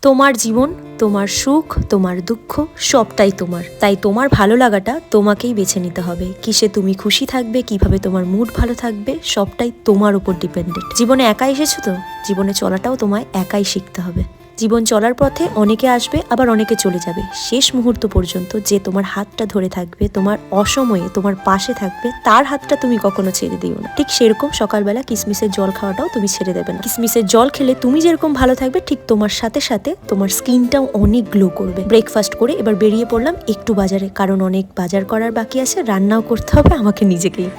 তোমার জীবন, তোমার সুখ, তোমার দুঃখ সবটাই তোমার। তাই তোমার ভালো লাগাটা তোমাকেই বেছে নিতে হবে। কিসে তুমি খুশি থাকবে, কিভাবে তোমার মুড ভালো থাকবে, সবটাই তোমার উপর ডিপেন্ডেন্ট। জীবনে একা এসেছো তো, জীবনে চলাটাও তোমায় একাই শিখতে হবে। জীবন চলার পথে অনেকে আসবে, আবার অনেকে চলে যাবে। শেষ মুহূর্ত পর্যন্ত যে তোমার হাতটা ধরে থাকবে, তোমার অসময়ে তোমার পাশে থাকবে, তার হাতটা তুমি কখনো ছেড়ে দিও না। ঠিক সেরকম সকালবেলা কিসমিসের জল খাওয়াটাও তুমি ছেড়ে দেবে না। কিসমিসের জল খেলে তুমি যেরকম ভালো থাকবে, ঠিক তোমার সাথে সাথে তোমার স্কিনটাও অনেক গ্লো করবে। ব্রেকফাস্ট করে এবার বেরিয়ে পড়লাম একটু বাজারে, কারণ অনেক বাজার করার বাকি আছে, রান্নাও করতে হবে আমাকে নিজেকেই।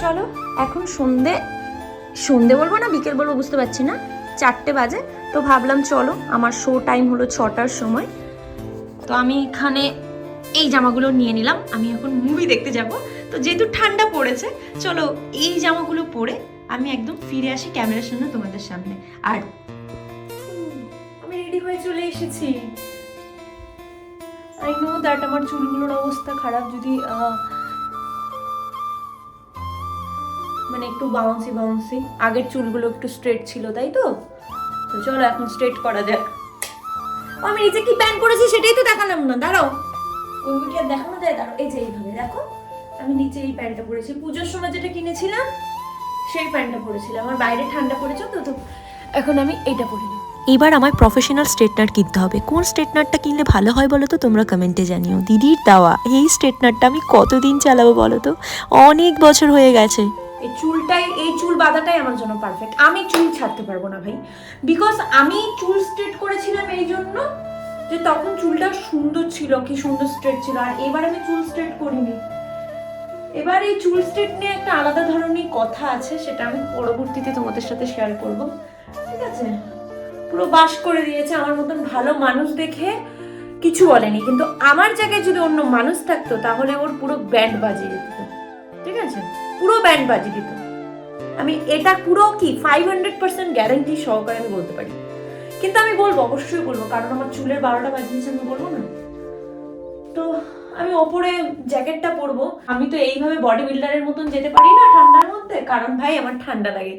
চলো, এখন সন্ধে বলবো না বিকেল বলবো বুঝতে পারছি না, 4টে বাজে। তো ভাবলাম চলো, আমার শো টাইম হলো 6টার সময়। তো আমি এখানে এই জামাগুলো নিয়ে নিলাম, আমি এখন মুভি দেখতে যাব। তো যেহেতু ঠান্ডা পড়েছে, চলো এই জামাগুলো পরে আমি একদম ফিরে আসি ক্যামেরার সামনে তোমাদের সামনে। আর আমি রেডি হয়ে চলে এসেছি। আই নো দ্যাট আমার চুলগুলোর অবস্থা খারাপ, যদি মানে একটু বাউন্সি আগের চুলগুলো একটু স্ট্রেট ছিল, তাই তো। তো চলো এখন স্ট্রেট করা যাক। আমি নিচে কি প্যান্ট পরেছি সেটাই তো দেখালাম না, দাঁড়াও। ওই কি আর দেখানো যায়? দাঁড়াও, এই যে এইভাবে দেখো, আমি নিচে এই প্যান্টটা পরেছি। পুজোর সময় যেটা কিনেছিলাম সেই প্যান্টটা পরেছিলাম। আমার বাইরে ঠান্ডা পড়েছে তো এখন আমি এইটা পরে নিই। এবার আমার প্রফেশনাল স্ট্রেটনার কিনতে হবে। কোন স্ট্রেটনারটা কিনলে ভালো হয় বলো তো, তোমরা কমেন্টে জানিও। দিদির দেওয়া এই স্ট্রেটনারটা আমি কতদিন চালাবো বলো তো, অনেক বছর হয়ে গেছে। এই চুল বাঁধাটাই আমার জন্য পারফেক্ট। আমি চুল ছাড়তে পারবো না ভাই, বিকজ আমি চুল স্ট্রেট করেছিলাম এই জন্য যে তখন চুলটা সুন্দর ছিল, কি সুন্দর স্ট্রেট ছিল। আর এবার আমি চুল স্ট্রেট করিনি। এবার এই চুল স্ট্রেট নিয়ে একটা আলাদা ধরনের কথা আছে, সেটা আমি পরবর্তীতে তোমাদের সাথে শেয়ার করব, ঠিক আছে। পুরো বাস করে দিয়েছে, আমার মতন ভালো মানুষ দেখে কিছু বলেনি, কিন্তু আমার জায়গায় যদি অন্য মানুষ থাকতো তাহলে ওর পুরো ব্যান্ড বাজিয়ে দিত, ঠিক আছে, পুরো ব্যান্ড বাজিয়ে দিত। আমি এটা পুরো কি 500% গ্যারান্টি সহকারে আমি বলতে পারি। কিন্তু আমি বলবো, অবশ্যই বলবো, কারণ আমার চুলের 12টা বাজিয়েছে, আমি বলবো না। তো আমি ওপরে জ্যাকেটটা পরবো। আমি তো এইভাবে বডি বিল্ডারের মতন যেতে পারি না ঠান্ডার মধ্যে, কারণ ভাই আমার ঠান্ডা লাগে।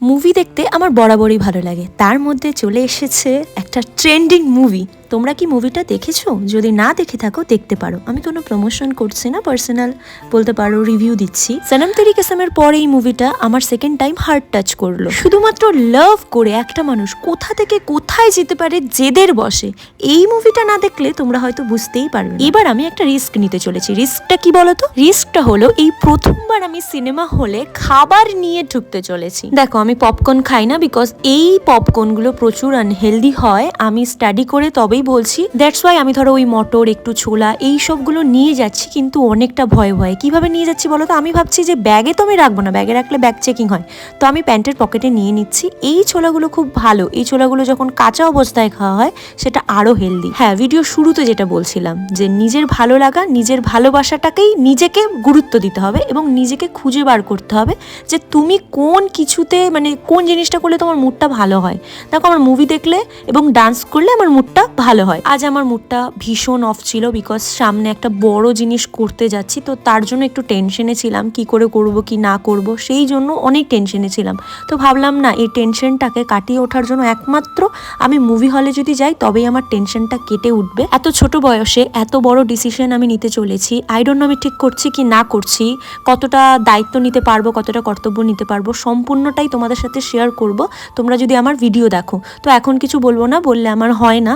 মুভি দেখতে আমার বরাবরই ভালো লাগে, তার মধ্যে চলে এসেছে একটা ট্রেন্ডিং মুভি। তোমরা কি মুভিটা দেখেছো? যদি না দেখে থাকো দেখতে পারো, আমি কোনো প্রমোশন করছি না, পার্সোনাল বলতে পারো, রিভিউ দিচ্ছি। সনম তেরি কসমের পর এই মুভিটা আমার সেকেন্ড টাইম হার্ট টাচ করলো। শুধুমাত্র লাভ করে একটা মানুষ কোথা থেকে কোথায় যেতে পারে জেদের বসে, এই মুভিটা না দেখলে তোমরা হয়তো বুঝতেই পারবে না। এবার আমি একটা রিস্ক নিতে চলেছি। রিস্কটা কি বলতো? রিস্কটা হলো এই প্রথমবার আমি সিনেমা হলে খাবার নিয়ে ঢুকতে চলেছি। দেখো, আমি পপকর্ন খাই না, বিকজ এই পপকর্নগুলো প্রচুর আনহেলদি হয়। আমি স্টাডি করে তবেই বলছি, দ্যাটস ওয়াই আমি ধরো ওই মটর, একটু ছোলা, এই সবগুলো নিয়ে যাচ্ছি, কিন্তু অনেকটা ভয়ে ভয়ে। কিভাবে নিয়ে যাচ্ছি বলো তো? আমি ভাবছি যে ব্যাগে তো আমি রাখবো না, ব্যাগে রাখলে ব্যাগ চেকিং হয়, তো আমি প্যান্টের পকেটে নিয়ে নিচ্ছি। এই ছোলাগুলো খুব ভালো, এই ছোলাগুলো যখন কাঁচা অবস্থায় খাওয়া হয় সেটা আরো হেলদি। হ্যাঁ, ভিডিও শুরুতে যেটা বলছিলাম যে নিজের ভালো লাগা, নিজের ভালোবাসাটাকেই নিজেকে গুরুত্ব দিতে হবে এবং নিজেকে খুঁজে বার করতে হবে যে তুমি কোন কিছুতে, মানে কোন জিনিসটা করলে তোমার মুডটা ভালো হয়। দেখো, আমার মুভি দেখলে এবং ডান্স করলে আমার মুডটা ভালো হয়। আজ আমার মুডটা ভীষণ অফ ছিল, বিকজ সামনে একটা বড় জিনিস করতে যাচ্ছি, তো তার জন্য একটু টেনশনে ছিলাম, কি করে করব কি না করব, সেই জন্য অনেক টেনশনে ছিলাম। তো ভাবলাম না, এই টেনশনটাকে কাটিয়ে ওঠার জন্য একমাত্র আমি মুভি হলে যদি যাই তবেই আমার টেনশনটা কেটে উঠবে। এত ছোট বয়সে এত বড় ডিসিশন আমি নিতে চলেছি। আই ডোন্ট নো আমি ঠিক করছি কি না করছি, কতটা দায়িত্ব নিতে পারবো, কতটা কর্তব্য নিতে পারবো, সম্পূর্ণটাই তোমাদের সাথে শেয়ার করব তোমরা যদি আমার ভিডিও দেখো। তো এখন কিছু বলবো না, বললে আমার হয় না।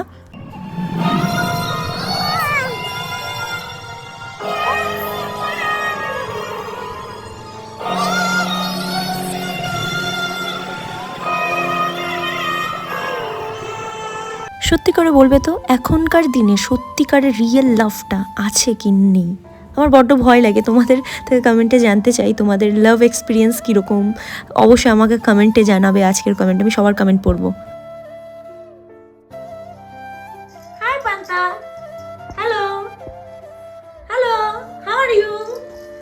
সত্যি করে বলবে তো, এখনকার দিনে সত্যিকারের রিয়েল লাভটা আছে কি নেই? আমার বড্ড ভয় লাগে। তোমাদের থেকে কমেন্টে জানতে চাই তোমাদের লাভ এক্সপিরিয়েন্স কীরকম, অবশ্যই আমাকে কমেন্টে জানাবে। আজকের কমেন্ট আমি সবার কমেন্ট পড়বো। হাই পান্তা, hello hello, how are you?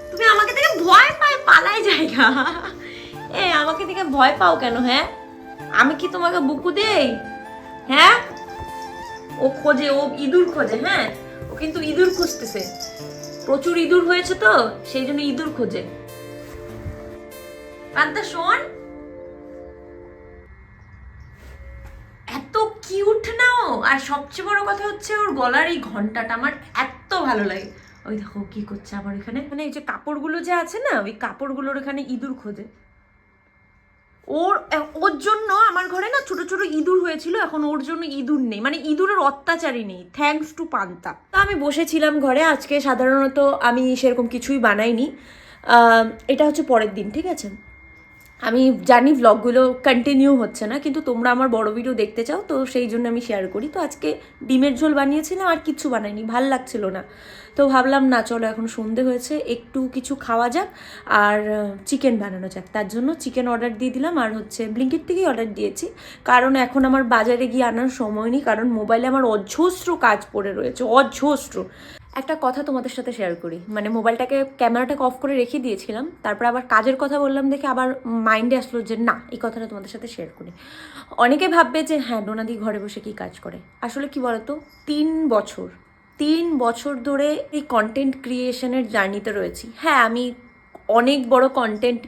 তুমি আমাকে দেখে ভয় পায় পালাই জায়গা। আমাকে দেখে ভয় পাও কেন? হ্যাঁ, আমি কি তোমাকে বুকু দেই? হ্যাঁ, ও খোঁজে, ও ইঁদুর খোঁজে। হ্যাঁ, ও কিন্তু ইঁদুর খুঁজতেছে, প্রচুর ইঁদুর হয়েছে তো সেই জন্য ইঁদুর খোঁজে। পান্তা শোন, এত কিউট না ও, আর সবচেয়ে বড় কথা হচ্ছে ওর গলার এই ঘন্টাটা আমার এত ভালো লাগে। ওই দেখো কি করছে আবার এখানে, মানে এই যে কাপড়গুলো যে আছে না, ওই কাপড়গুলোর এখানে ইঁদুর খোঁজে। ওর জন্য আমার ঘরে না ছোট ছোট ইঁদুর হয়েছিল, এখন ওর জন্য ইঁদুর নেই, মানে ইঁদুরের অত্যাচারই নেই, থ্যাঙ্কস টু পান্তা। তা আমি বসেছিলাম ঘরে, আজকে সাধারণত আমি সেরকম কিছুই বানাইনি। এটা হচ্ছে পরের দিন, ঠিক আছে। আমি জানি ভ্লগগুলো কন্টিনিউ হচ্ছে না, কিন্তু তোমরা আমার বড় ভিডিও দেখতে চাও তো সেই জন্য আমি শেয়ার করি। তো আজকে ডিমের ঝোল বানিয়েছিলাম, আর কিচ্ছু বানাইনি, ভাল লাগছিল না। তো ভাবলাম না চলো এখন সন্ধে হয়েছে, একটু কিছু খাওয়া যাক আর চিকেন বানানো যাক। তার জন্য চিকেন অর্ডার দিয়ে দিলাম, আর হচ্ছে ব্লিঙ্কিট থেকেই অর্ডার দিয়েছি, কারণ এখন আমার বাজারে গিয়ে আনার সময় নেই, কারণ মোবাইলে আমার অজস্র কাজ পড়ে রয়েছে, অজস্র। একটা কথা তোমাদের সাথে শেয়ার করি, মানে মোবাইলটাকে ক্যামেরাটাকে অফ করে রেখে দিয়েছিলাম, তারপর আবার কাজের কথা বললাম দেখে আবার মাইন্ডে আসলো যে না এই কথাটা তোমাদের সাথে শেয়ার করি। অনেকে ভাববে যে হ্যাঁ ডোনাদি ঘরে বসে কি কাজ করে, আসলে কি বলতো 3 বছর ধরে এই কন্টেন্ট ক্রিয়েশনের জার্নিতে রয়েছি। হ্যাঁ আমি অনেক বড় কন্টেন্ট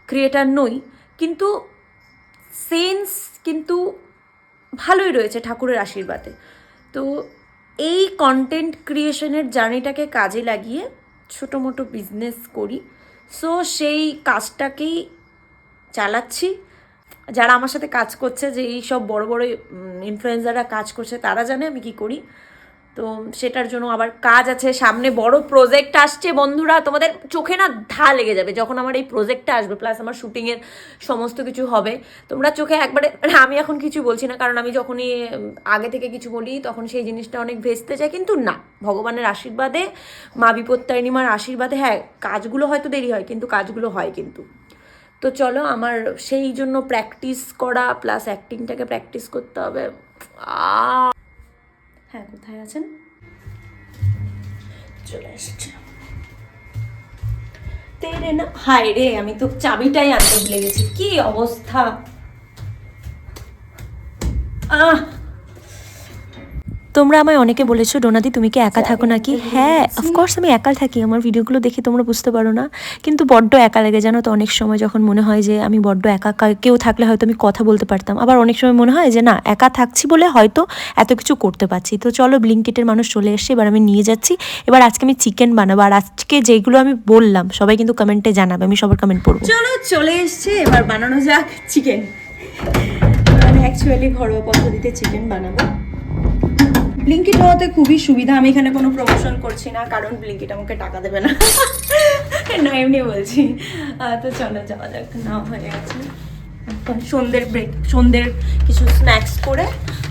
ক্রিয়েটার নই, কিন্তু সেন্স কিন্তু ভালোই রয়েছে ঠাকুরের আশীর্বাদে। তো এই কন্টেন্ট ক্রিয়েশনের জার্নিটাকে কাজে লাগিয়ে ছোটো মোটো বিজনেস করি, সো সেই কাজটাকেই চালাচ্ছি। যারা আমার সাথে কাজ করছে, যে এই সব বড় বড় ইনফ্লুয়েন্সাররা কাজ করছে, তারা জানে আমি কি করি। তো সেটার জন্য আবার কাজ আছে, সামনে বড় প্রজেক্ট আসছে বন্ধুরা, তোমাদের চোখে না ধা লেগে যাবে যখন আমার এই প্রজেক্টটা আসবে, প্লাস আমার শুটিংয়ের সমস্ত কিছু হবে। তোমরা চোখে একবারে, আমি এখন কিছু বলছি না, কারণ আমি যখনই আগে থেকে কিছু বলি তখন সেই জিনিসটা অনেক ভেস্তে যায়, কিন্তু না, ভগবানের আশীর্বাদে, মা বিপত্তারিণী মার আশীর্বাদে, হ্যাঁ কাজগুলো হয়তো দেরি হয় কিন্তু কাজগুলো হয় কিন্তু। তো চলো, আমার সেই জন্য প্র্যাকটিস করা প্লাস অ্যাক্টিংটাকে প্র্যাকটিস করতে হবে। হ্যাঁ কোথায় আছেন, চলে এসছে তেরে না। হায় রে, আমি তো চাবিটাই আনতে ভুলে গেছি, কি অবস্থা। তোমরা আমায় অনেকে বলেছো ডোনাদি তুমি কি একা থাকো নাকি। হ্যাঁ অফকোর্স আমি একা থাকি, আমার ভিডিওগুলো দেখে তোমরা বুঝতে পারো না, কিন্তু বড্ড একা লাগে জানো তো। অনেক সময় যখন মনে হয় যে আমি বড্ড একা, কেউ থাকলে হয়তো আমি কথা বলতে পারতাম, আবার অনেক সময় মনে হয় যে না একা থাকছি বলে হয়তো এত কিছু করতে পারছি। তো চলো ব্লিঙ্কিটের মানুষ চলে এসছে, এবার আমি নিয়ে যাচ্ছি। এবার আজকে আমি চিকেন বানাবো, আর আজকে যেগুলো আমি বললাম সবাই কিন্তু কমেন্টে জানাবে, আমি সবার কমেন্ট পড়বো। চলো চলে এসছে, এবার বানানো যাক চিকেন। আমি অ্যাকচুয়ালি ঘরোয়া পদ্ধতিতে চিকেন বানাবো। ব্লিঙ্কিট হওয়াতে খুবই সুবিধা, আমি এখানে কোনো প্রমোশন করছি না, কারণ ব্লিঙ্কিট আমাকে টাকা দেবে না, না এমনি বলছি। তো চলো যাওয়া যাক, না হয়ে গেছে এখন সন্ধ্যের কিছু স্ন্যাক্স করে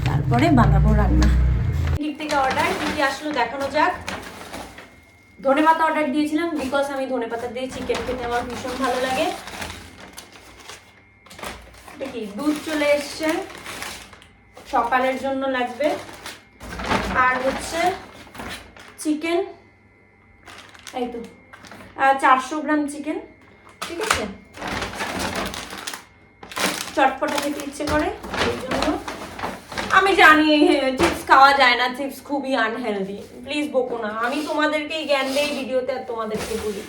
তারপরে বানাবো রান্না। ব্লিঙ্কিট থেকে অর্ডার কি আসলো দেখানো যাক। ধনেপাতা অর্ডার দিয়েছিলাম, বিকজ আমি ধনেপাতা দিয়ে চিকেন খেতে আমার ভীষণ ভালো লাগে। দেখি দুধ চলে এসছে, সকালের জন্য লাগবে, আর হচ্ছে চিকেন, এই তো 400 গ্রাম চিকেন, ঠিক আছে। চটপটা খেতে ইচ্ছে করে এই জন্য। আমি জানি চিপস খাওয়া যায় না, চিপস খুবই আনহেলদি, প্লিজ বকো না, আমি তোমাদেরকেই জ্ঞান দেই ভিডিওতে আর তোমাদেরকে বলি।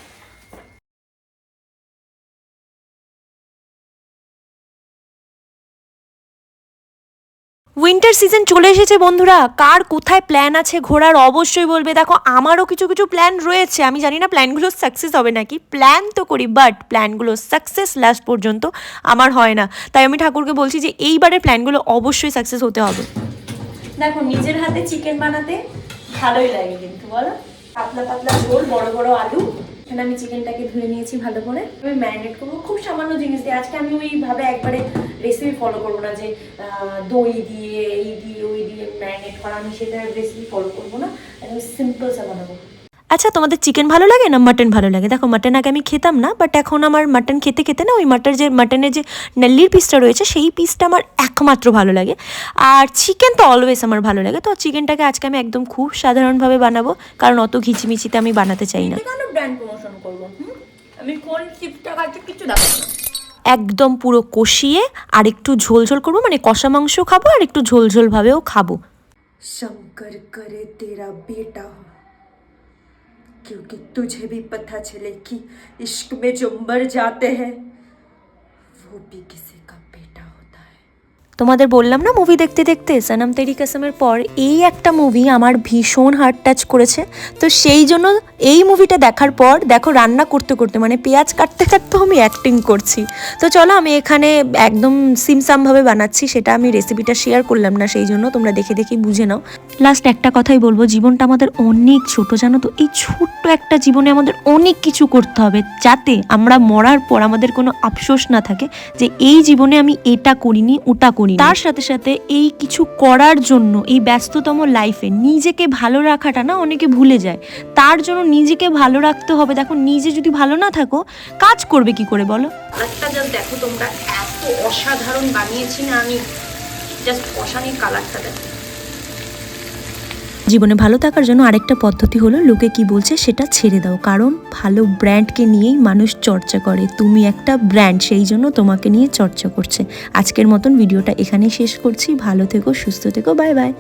উইন্টার সিজন চলে এসেছে বন্ধুরা, কার কোথায় প্ল্যান আছে ঘোরার অবশ্যই বলবে। দেখো আমারও কিছু কিছু প্ল্যান রয়েছে, আমি জানি না প্ল্যানগুলো সাকসেস হবে নাকি, প্ল্যান তো করি বাট প্ল্যানগুলো সাকসেস লাস্ট পর্যন্ত আমার হয় না। তাই আমি ঠাকুরকে বলছি যে এইবারের প্ল্যানগুলো অবশ্যই সাকসেস হতে হবে। দেখো নিজের হাতে চিকেন বানাতে ভালোই লাগে কিন্তু, বলো পাতলা পাতলা ঝোল, বড় বড় আলু। এখানে আমি চিকেনটাকে ধুয়ে নিয়েছি ভালো করে, আমি ম্যারিনেট করবো খুব সামান্য জিনিস দিয়ে। আজকে আমি ওইভাবে একবারে রেসিপি ফলো করবো না যে দই দিয়ে এই দিয়ে ওই দিয়ে ম্যারিনেট করা, আমি সেটা রেসিপি ফলো করবো না, একদম সিম্পল সা বানাবো। আচ্ছা তোমাদের চিকেন ভালো লাগে না মাটন ভালো লাগে? দেখো মাটন আগে আমি খেতাম না, বাট এখন আমার মাটন খেতে খেতে না ওই মাটনের যে নাল্লির পিসটা রয়েছে সেই পিসটা আমার একমাত্র ভালো লাগে। আর চিকেন তো অলওয়েজ আমার ভালো লাগে। তো চিকেনটাকে আজকে আমি একদম খুব সাধারণভাবে বানাবো, কারণ অত ঘিচিমিচিতে আমি বানাতে চাই না। কেন ব্র্যান্ড প্রমোশন করবো, আমি কোন চিপটা খাচ্ছি কিছু দেখাবো না, একদম পুরো কষিয়ে আর একটু ঝোল ঝোল করবো, মানে কষা মাংস খাবো আর একটু ঝোল ঝোল ভাবেও খাবো। শঙ্কর করে তেরা বেটা क्योंकि तुझे भी पता चले कि इश्क में जो मर जाते हैं वो भी किसी का बेटा होता है। তোমাদের বললাম না মুভি দেখতে দেখতে সনম তেরি কসমের পর এই একটা মুভি আমার ভীষণ হার্ট টাচ করেছে। তো সেই জন্য এই মুভিটা দেখার পর দেখো রান্না করতে করতে মানে পেঁয়াজ কাটতে কাটতে আমি অ্যাক্টিং করছি। তো চলো আমি এখানে একদম সিমসামভাবে বানাচ্ছি, সেটা আমি রেসিপিটা শেয়ার করলাম না, সেই জন্য তোমরা দেখে দেখে বুঝে নাও। লাস্ট একটা কথাই বলবো, জীবনটা আমাদের অনেক ছোট জানো তো, এই ছোট্ট একটা জীবনে আমাদের অনেক কিছু করতে হবে যাতে আমরা মরার পর আমাদের কোনো আফসোস না থাকে যে এই জীবনে আমি এটা করিনি ওটা করিনি। তার সাথে সাথে এই কিছু করার জন্য এই ব্যস্ততম লাইফে নিজেকে ভালো রাখাটা না অনেকে ভুলে যায়। তার জন্য নিজেকে ভালো রাখতে হবে। দেখো নিজে যদি ভালো না থাকো কাজ করবে কি করে বলো। কালারটা জাস্ট দেখো তোমরা, এত অসাধারণ বানিয়েছি না আমি, জাস্ট অসাধারণ কালারটা দেখো। জীবনে ভালো থাকার জন্য আরেকটা পদ্ধতি হলো লোকে কি বলছে সেটা ছেড়ে দাও, কারণ ভালো ব্র্যান্ডকে নিয়েই মানুষ চর্চা করে। তুমি একটা ব্র্যান্ড, সেই জন্য তোমাকে নিয়ে চর্চা করছে। আজকের মতন ভিডিওটা এখানেই শেষ করছি। ভালো থেকো, সুস্থ থেকো, বাই বাই।